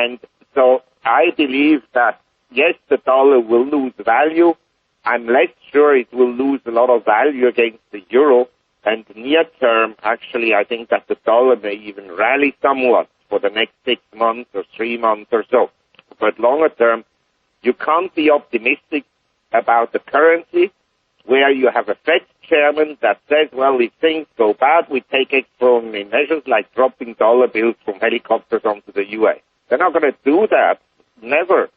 And so I believe that, yes, the dollar will lose value. I'm less sure it will lose a lot of value against the euro. And near term, actually, I think that the dollar may even rally somewhat for the next 6 months or 3 months or so. But longer term, you can't be optimistic about the currency where you have a Fed chairman that says, well, if things go bad, we take extraordinary measures like dropping dollar bills from helicopters onto the U.S. They're not going to do that, never.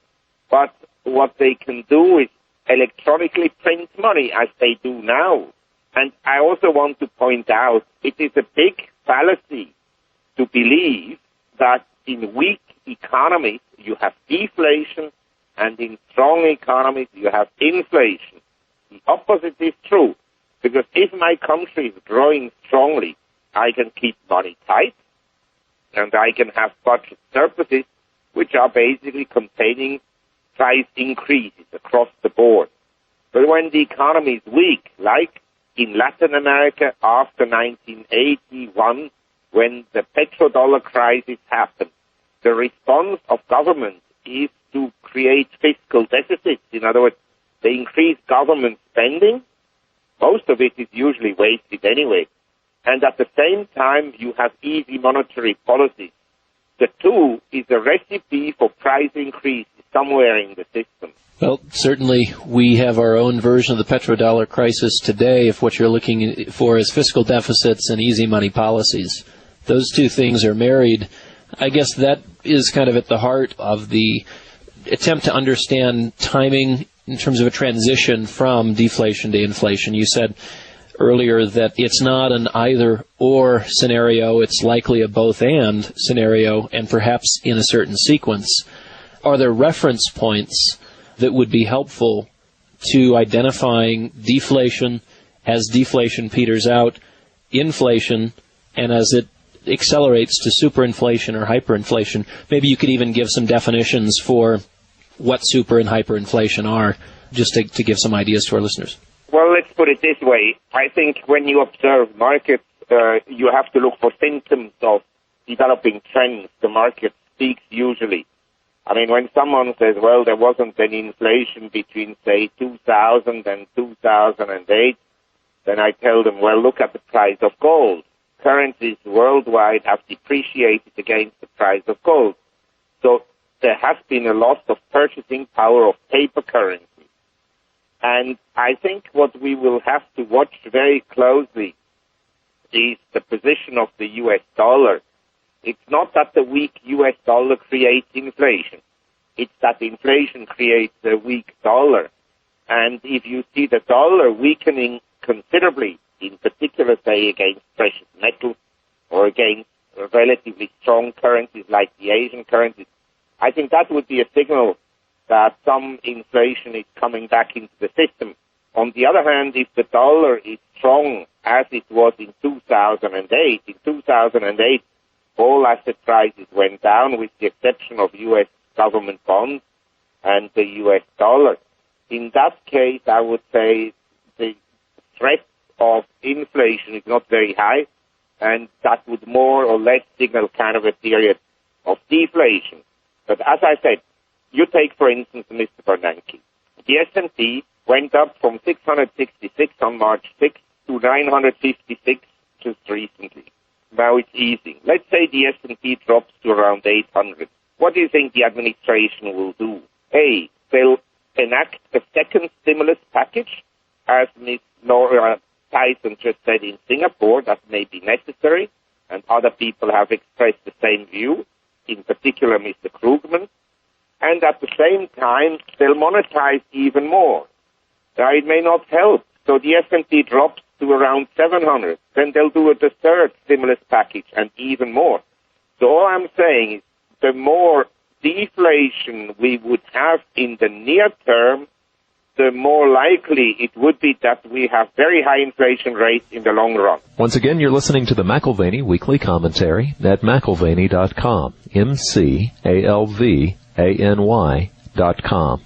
But what they can do is electronically print money, as they do now. And I also want to point out, it is a big fallacy to believe that in weak economies you have deflation and in strong economies you have inflation. The opposite is true, because if my country is growing strongly, I can keep money tight and I can have budget surpluses, which are basically containing price increases across the board. But when the economy is weak, like in Latin America after 1981, when the petrodollar crisis happened, the response of government is to create fiscal deficits. In other words, they increase government spending. Most of it is usually wasted anyway. And at the same time, you have easy monetary policies. The two is a recipe for price increase somewhere in the system. Well, certainly we have our own version of the petrodollar crisis today if what you're looking for is fiscal deficits and easy money policies. Those two things are married. I guess that is kind of at the heart of the attempt to understand timing in terms of a transition from deflation to inflation. You said earlier that it's not an either-or scenario, it's likely a both-and scenario, and perhaps in a certain sequence. Are there reference points that would be helpful to identifying deflation as deflation peters out, inflation, and as it accelerates to superinflation or hyperinflation? Maybe you could even give some definitions for what super and hyperinflation are, just to give some ideas to our listeners. Well, let's put it this way. I think when you observe markets, you have to look for symptoms of developing trends. The market speaks usually. I mean, when someone says, well, there wasn't any inflation between, say, 2000 and 2008, then I tell them, well, look at the price of gold. Currencies worldwide have depreciated against the price of gold. So there has been a loss of purchasing power of paper currency. And I think what we will have to watch very closely is the position of the U.S. dollar. It's not that the weak U.S. dollar creates inflation. It's that inflation creates a weak dollar. And if you see the dollar weakening considerably, in particular, say, against precious metals or against relatively strong currencies like the Asian currencies, I think that would be a signal that some inflation is coming back into the system. On the other hand, if the dollar is strong as it was in 2008, all asset prices went down with the exception of U.S. government bonds and the U.S. dollar. In that case, I would say the threat of inflation is not very high, and that would more or less signal kind of a period of deflation. But as I said, you take, for instance, Mr. Bernanke. The S&P went up from 666 on March 6th to 956 just recently. Now it's easing. Let's say the S&P drops to around 800. What do you think the administration will do? A, they'll enact a second stimulus package, as Ms. Laura Tyson just said in Singapore, that may be necessary, and other people have expressed the same view, in particular Mr. Krugman. And at the same time, they'll monetize even more. Now, it may not help. So the S&P drops to around 700. Then they'll do the third stimulus package and even more. So all I'm saying is the more deflation we would have in the near term, the more likely it would be that we have very high inflation rates in the long run. Once again, you're listening to the McAlvany Weekly Commentary at McAlvany.com. MCALVANY.com.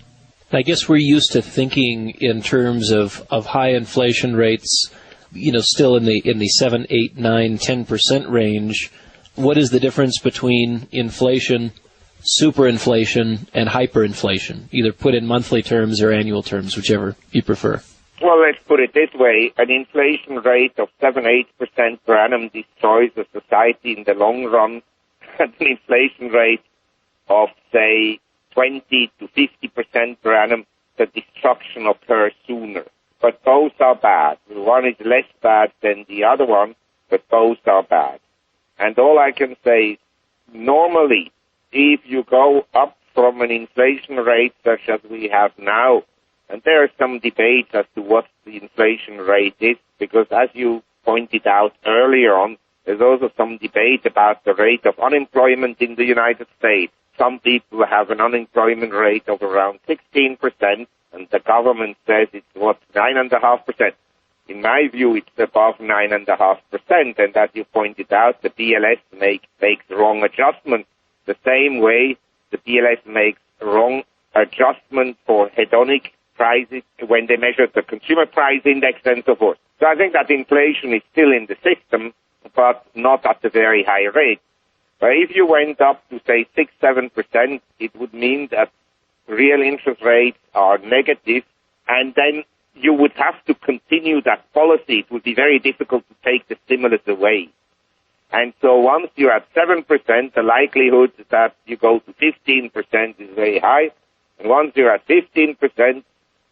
I guess we're used to thinking in terms of high inflation rates, still in the 7, 8, 9, 10% range. What is the difference between inflation superinflation and hyperinflation, either put in monthly terms or annual terms, whichever you prefer? Well, let's put it this way. An inflation rate of 7-8% per annum destroys a society in the long run. An inflation rate of, say, 20 to 50% per annum, the destruction occurs sooner. But both are bad. One is less bad than the other one, but both are bad. And all I can say is, normally, if you go up from an inflation rate such as we have now, and there is some debate as to what the inflation rate is, because as you pointed out earlier on, there's also some debate about the rate of unemployment in the United States. Some people have an unemployment rate of around 16%, and the government says it's, 9.5%. In my view, it's above 9.5%, and as you pointed out, the BLS makes wrong adjustments. The same way the BLS makes wrong adjustment for hedonic prices when they measure the consumer price index and so forth. So I think that inflation is still in the system, but not at a very high rate. But if you went up to, say, 6-7%, it would mean that real interest rates are negative, and then you would have to continue that policy. It would be very difficult to take the stimulus away. And so once you're at 7%, the likelihood that you go to 15% is very high. And once you're at 15%,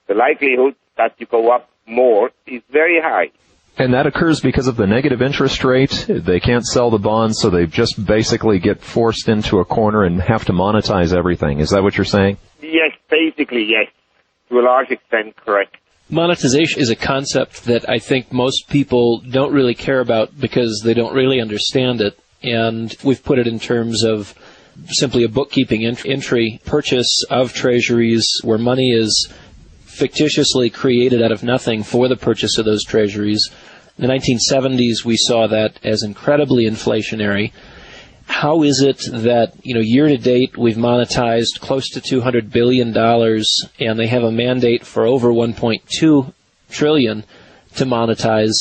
the likelihood that you go up more is very high. And that occurs because of the negative interest rate. They can't sell the bonds, so they just basically get forced into a corner and have to monetize everything. Is that what you're saying? Yes, basically, yes. To a large extent, correct. Monetization is a concept that I think most people don't really care about because they don't really understand it. And we've put it in terms of simply a bookkeeping entry, purchase of treasuries where money is fictitiously created out of nothing for the purchase of those treasuries. In the 1970s, we saw that as incredibly inflationary. How is it that, year to date, we've monetized close to $200 billion, and they have a mandate for over $1.2 trillion to monetize,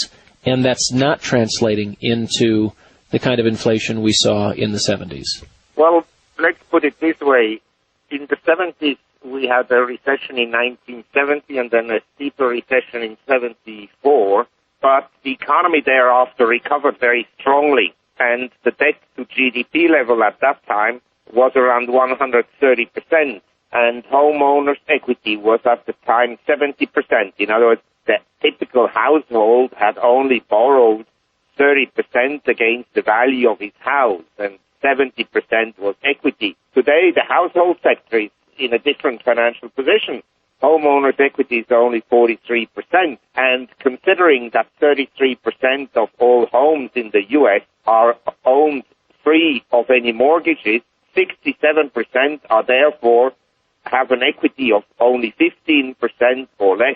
and that's not translating into the kind of inflation we saw in the 70s? Well, let's put it this way. In the 70s, we had a recession in 1970 and then a steeper recession in 74, but the economy thereafter recovered very strongly. And the debt to GDP level at that time was around 130%. And homeowners' equity was at the time 70%. In other words, the typical household had only borrowed 30% against the value of his house, and 70% was equity. Today, the household sector is in a different financial position. Homeowners' equity is only 43%. And considering that 33% of all homes in the U.S. are owned free of any mortgages, 67% are therefore have an equity of only 15% or less.